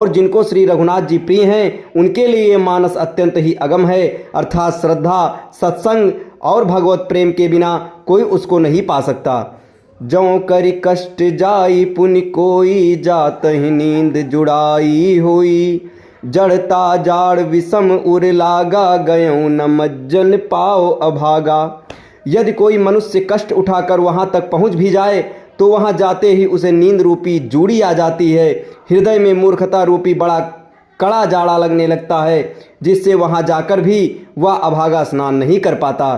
और जिनको श्री रघुनाथ जी प्रिय हैं उनके लिए ये मानस अत्यंत ही अगम है, अर्थात श्रद्धा, सत्संग और भगवत प्रेम के बिना कोई उसको नहीं पा सकता। जौ करि कष्ट जाई पुनि कोई, जात ही नींद जुड़ाई होई। जड़ता जाड़ विषम उर लागा, गयों न मज्जन पाओ अभागा। यदि कोई मनुष्य कष्ट उठाकर वहाँ तक पहुँच भी जाए तो वहाँ जाते ही उसे नींद रूपी जूड़ी आ जाती है। हृदय में मूर्खता रूपी बड़ा कड़ा जाड़ा लगने लगता है, जिससे वहाँ जाकर भी वह अभागा स्नान नहीं कर पाता।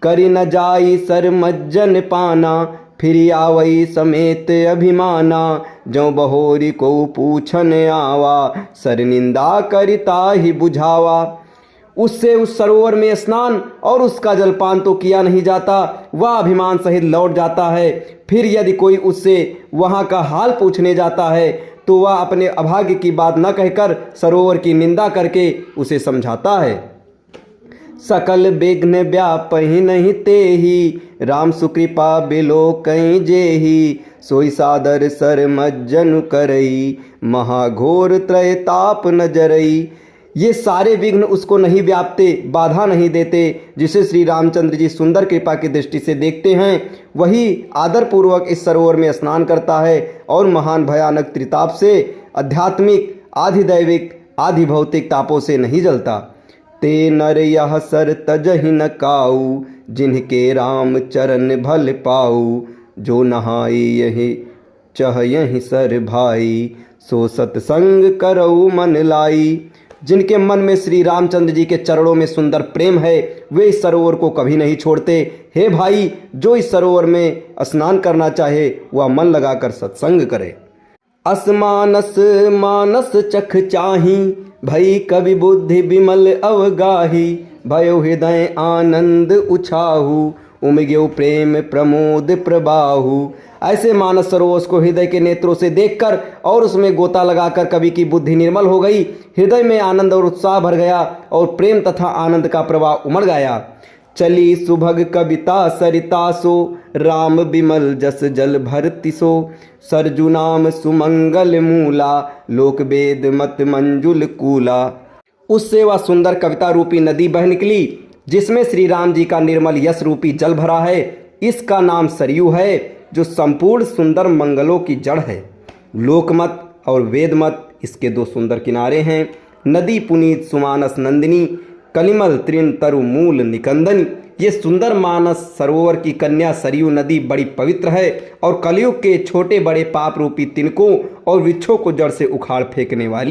करि न जाई सर मज्जन पाना, फिर आवई समेत अभिमाना। जो बहोरी को पूछन आवा, सर निंदा करिता ही बुझावा। उससे उस सरोवर में स्नान और उसका जलपान तो किया नहीं जाता, वह अभिमान सहित लौट जाता है। फिर यदि कोई उससे वहाँ का हाल पूछने जाता है तो वह अपने अभाग्य की बात न कहकर सरोवर की निंदा करके उसे समझाता है। सकल विघ्न व्यापहि नहीं तेहि, राम सुकृपा बिलो कहीं जेहि। सोई सादर सर मज्जन करई, महाघोर त्रयताप न जरई। ये सारे विघ्न उसको नहीं व्यापते, बाधा नहीं देते। जिसे श्री रामचंद्र जी सुंदर कृपा की दृष्टि से देखते हैं वही आदरपूर्वक इस सरोवर में स्नान करता है और महान भयानक त्रिताप से, आध्यात्मिक, आधिदैविक, आधि भौतिक तापों से नहीं जलता। ते नर यह सर तजहि न काऊ, जिनके राम चरण भल पाऊ। जो नहाई यही चह यही सर भाई, सो सत्संग करऊ मन लाई। जिनके मन में श्री रामचंद्र जी के चरणों में सुंदर प्रेम है वे इस सरोवर को कभी नहीं छोड़ते। हे भाई, जो इस सरोवर में स्नान करना चाहे वह मन लगाकर सत्संग करे। असमानस मानस चख चाही, भई कवि बुद्धि विमल अवगाही। भयो हृदय आनंद उछाहू, उमग्यो प्रेम प्रमोद प्रबाहू। ऐसे मानस सरोवर को हृदय के नेत्रों से देखकर और उसमें गोता लगाकर कवि की बुद्धि निर्मल हो गई, हृदय में आनंद और उत्साह भर गया और प्रेम तथा आनंद का प्रवाह उमड़ गया। चली सुभग कविता सरिता सो, राम विमल जस जल भरति सो। सरजू नाम सुमंगल मूला, लोक वेद मत मंजुल कूला। उससे वह सुंदर कविता रूपी नदी बह निकली जिसमें श्री राम जी का निर्मल यश रूपी जल भरा है। इसका नाम सरयू है जो संपूर्ण सुंदर मंगलों की जड़ है। लोकमत और वेदमत इसके दो सुंदर किनारे हैं। नदी पुनीत सुमानस नंदिनी, कलिमल तृण तरु मूल निकंदनी। ये सुंदर मानस सरोवर की कन्या सरयू नदी बड़ी पवित्र है और कलयुग के छोटे बड़े पाप रूपी तिनकों और वृक्षों को जड़ से उखाड़ फेंकने वाली